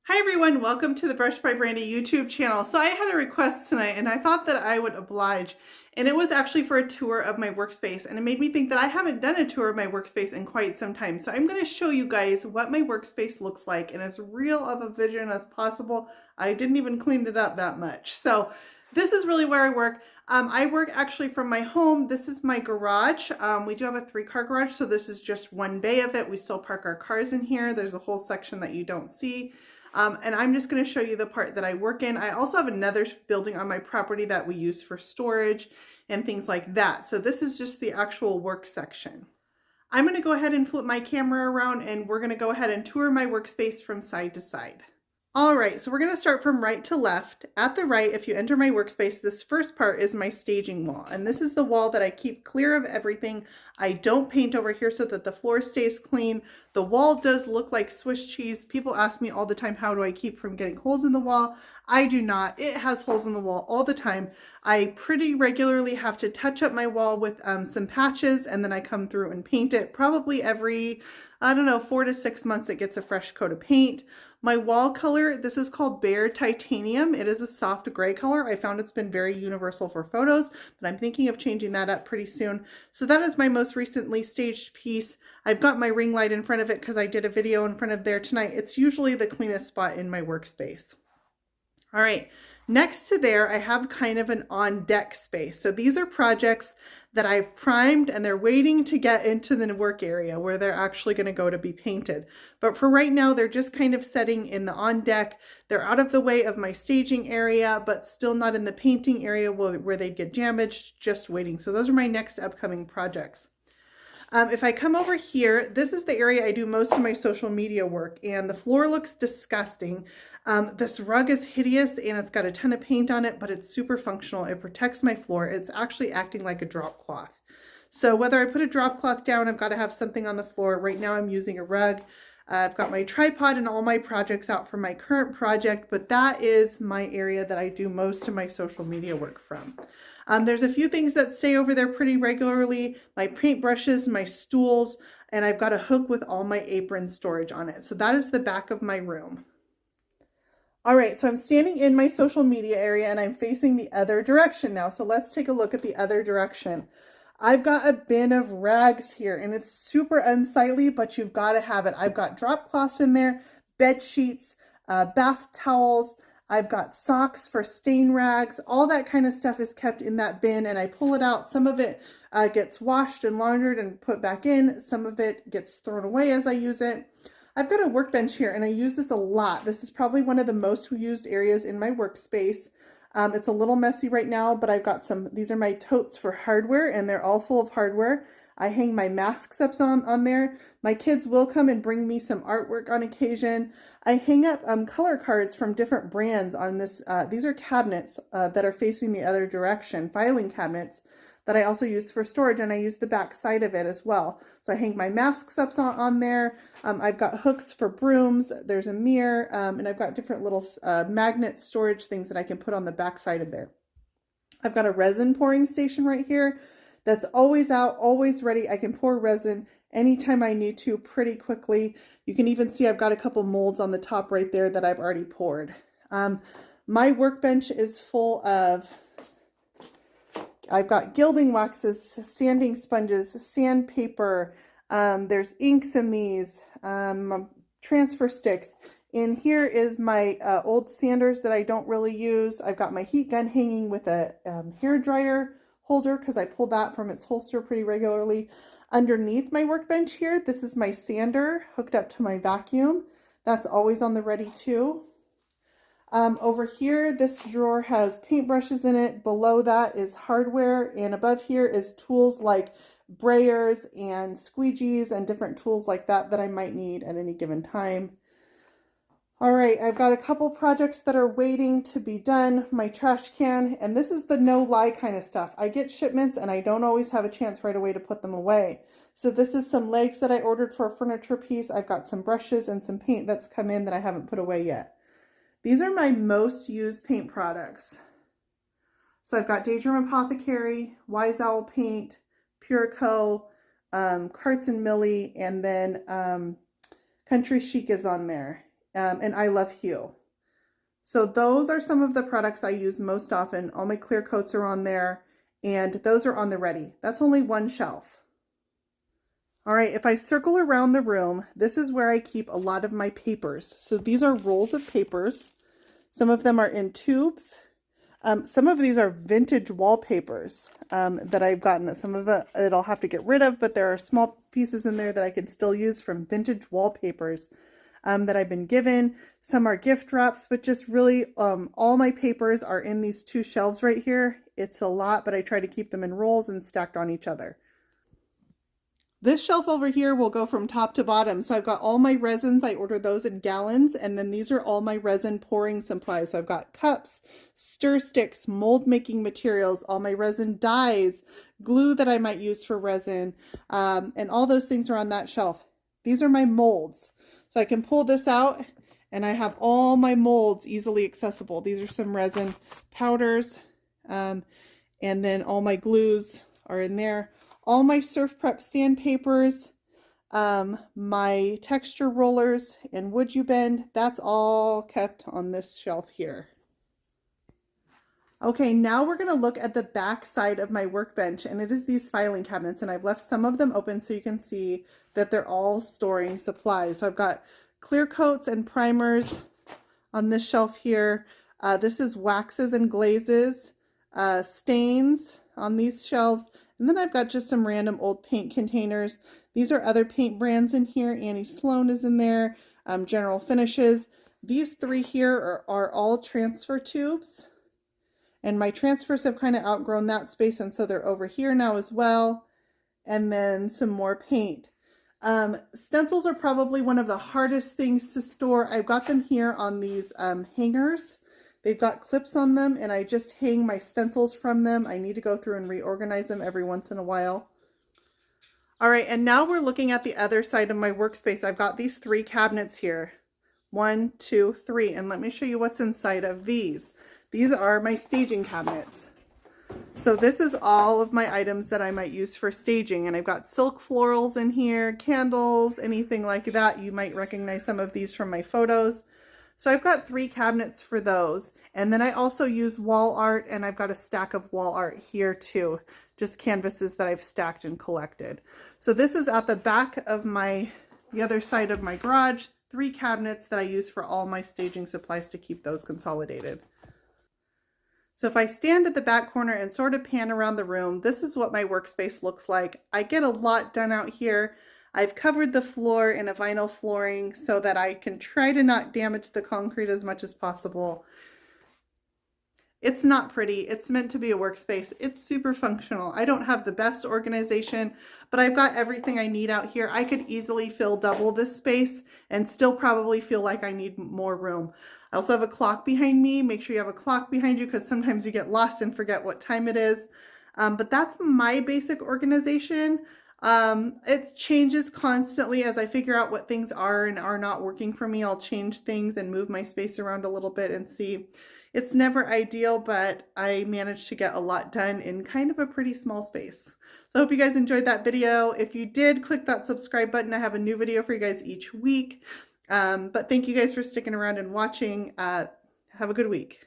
Hi everyone, welcome to the Brush by Brandy YouTube channel. So I had a request tonight and I thought that I would oblige. And it was actually for a tour of my workspace, and it made me think that I haven't done a tour of my workspace in quite some time. So I'm going to show you guys what my workspace looks like in as real of a vision as possible. I didn't even clean it up that much. So this is really where I work. I work actually from my home. This is my garage. We do have a 3-car garage, so this is just one bay of it. We still park our cars in here. There's a whole section that you don't see. And I'm just going to show you the part that I work in. I also have another building on my property that we use for storage and things like that. So this is just the actual work section. I'm going to go ahead and flip my camera around and we're going to go ahead and tour my workspace from side to side. All right, so we're going to start from right to left. At the right, if you enter my workspace, this first part is my staging wall. And this is the wall that I keep clear of everything. I don't paint over here so that the floor stays clean. The wall does look like Swiss cheese. People ask me all the time, how do I keep from getting holes in the wall? I do not. It has holes in the wall all the time. I pretty regularly have to touch up my wall with some patches, and then I come through and paint it probably every, I don't know, 4 to 6 months. It gets a fresh coat of paint. My wall color, this is called Bare Titanium. It is a soft gray color. I found it's been very universal for photos, but I'm thinking of changing that up pretty soon. So that is my most recently staged piece. I've got my ring light in front of it because I did a video in front of there tonight. It's usually the cleanest spot in my workspace. All right, next to there, I have kind of an on-deck space. So these are projects that I've primed and they're waiting to get into the work area where they're actually going to go to be painted. But for right now, they're just kind of setting in the on-deck. They're out of the way of my staging area, but still not in the painting area where they'd get damaged, just waiting. So those are my next upcoming projects. If I come over here, this is the area I do most of my social media work, and the floor looks disgusting. This rug is hideous and it's got a ton of paint on it, but it's super functional. It protects my floor. It's actually acting like a drop cloth. So whether I put a drop cloth down, I've got to have something on the floor. Right now I'm using a rug. I've got my tripod and all my projects out for my current project, but that is my area that I do most of my social media work from. There's a few things that stay over there pretty regularly, my paintbrushes, my stools, and I've got a hook with all my apron storage on it. So that is the back of my room. All right, so I'm standing in my social media area and I'm facing the other direction now. So let's take a look at the other direction. I've got a bin of rags here and it's super unsightly, but you've got to have it. I've got drop cloths in there, bed sheets, bath towels. I've got socks for stain rags. All that kind of stuff is kept in that bin and I pull it out. Some of it gets washed and laundered and put back in. Some of it gets thrown away as I use it. I've got a workbench here and I use this a lot. This is probably one of the most used areas in my workspace. It's a little messy right now, but I've got these are my totes for hardware and they're all full of hardware. I hang my masks up on there. My kids will come and bring me some artwork on occasion. I hang up color cards from different brands on this. These are cabinets that are facing the other direction, filing cabinets that I also use for storage, and I use the back side of it as well. So I hang my masks up on there. I've got hooks for brooms. There's a mirror, and I've got different little magnet storage things that I can put on the back side of there. I've got a resin pouring station right here that's always out, always ready. I can pour resin anytime I need to pretty quickly. You can even see I've got a couple molds on the top right there that I've already poured. My workbench is full of, I've got gilding waxes, sanding sponges, sandpaper, there's inks in these, transfer sticks. And here is my old sanders that I don't really use. I've got my heat gun hanging with a hair dryer holder because I pull that from its holster pretty regularly. Underneath my workbench here, this is my sander hooked up to my vacuum. That's always on the ready too. Over here, this drawer has paintbrushes in it. Below that is hardware, and above here is tools like brayers and squeegees and different tools like that that I might need at any given time. All right, I've got a couple projects that are waiting to be done. My trash can, and this is the no lie kind of stuff. I get shipments and I don't always have a chance right away to put them away. So this is some legs that I ordered for a furniture piece. I've got some brushes and some paint that's come in that I haven't put away yet. These are my most used paint products. So I've got Daydream Apothecary, Wise Owl Paint, Pureco, Carts and Millie, and then Country Chic is on there. and I love hue. So those are some of the products I use most often. All my clear coats are on there, and those are on the ready. That's only one shelf. All right, if I circle around the room, this is where I keep a lot of my papers. So these are rolls of papers. Some of them are in tubes. Some of these are vintage wallpapers that I've gotten. Some of it I'll have to get rid of, but there are small pieces in there that I can still use from vintage wallpapers that I've been given. Some are gift wraps, but just really all my papers are in these two shelves right here. It's a lot, but I try to keep them in rolls and stacked on each other. This shelf over here will go from top to bottom. So I've got all my resins. I order those in gallons. And then these are all my resin pouring supplies. So I've got cups, stir sticks, mold making materials, all my resin dyes, glue that I might use for resin. And all those things are on that shelf. These are my molds. So I can pull this out and I have all my molds easily accessible. These are some resin powders. And then all my glues are in there. All my Surf Prep sandpapers, my texture rollers, and wood you bend, that's all kept on this shelf here. Okay, now we're going to look at the back side of my workbench, and it is these filing cabinets, and I've left some of them open so you can see that they're all storing supplies. So I've got clear coats and primers on this shelf here. This is waxes and glazes, stains on these shelves. And then I've got just some random old paint containers. These are other paint brands in here. Annie Sloan is in there. General Finishes. These three here are all transfer tubes. And my transfers have kind of outgrown that space, and so they're over here now as well. And then some more paint. Stencils are probably one of the hardest things to store. I've got them here on these hangers. They've got clips on them, and I just hang my stencils from them. I need to go through and reorganize them every once in a while. All right, and now we're looking at the other side of my workspace. I've got these three cabinets here. 1, 2, 3, and let me show you what's inside of these. These are my staging cabinets. So this is all of my items that I might use for staging, and I've got silk florals in here, candles, anything like that. You might recognize some of these from my photos. So I've got 3 cabinets for those. And then I also use wall art, and I've got a stack of wall art here too. Just canvases that I've stacked and collected. So this is at the back of the other side of my garage, 3 cabinets that I use for all my staging supplies to keep those consolidated. So if I stand at the back corner and sort of pan around the room, this is what my workspace looks like. I get a lot done out here. I've covered the floor in a vinyl flooring so that I can try to not damage the concrete as much as possible. It's not pretty. It's meant to be a workspace. It's super functional. I don't have the best organization, but I've got everything I need out here. I could easily fill double this space and still probably feel like I need more room. I also have a clock behind me. Make sure you have a clock behind you because sometimes you get lost and forget what time it is. But that's my basic organization. It changes constantly as I figure out what things are and are not working for me. I'll change things and move my space around a little bit and see. It's never ideal, but I managed to get a lot done in kind of a pretty small space. So I hope you guys enjoyed that video. If you did, click that subscribe button. I have a new video for you guys each week. But thank you guys for sticking around and watching. Have a good week.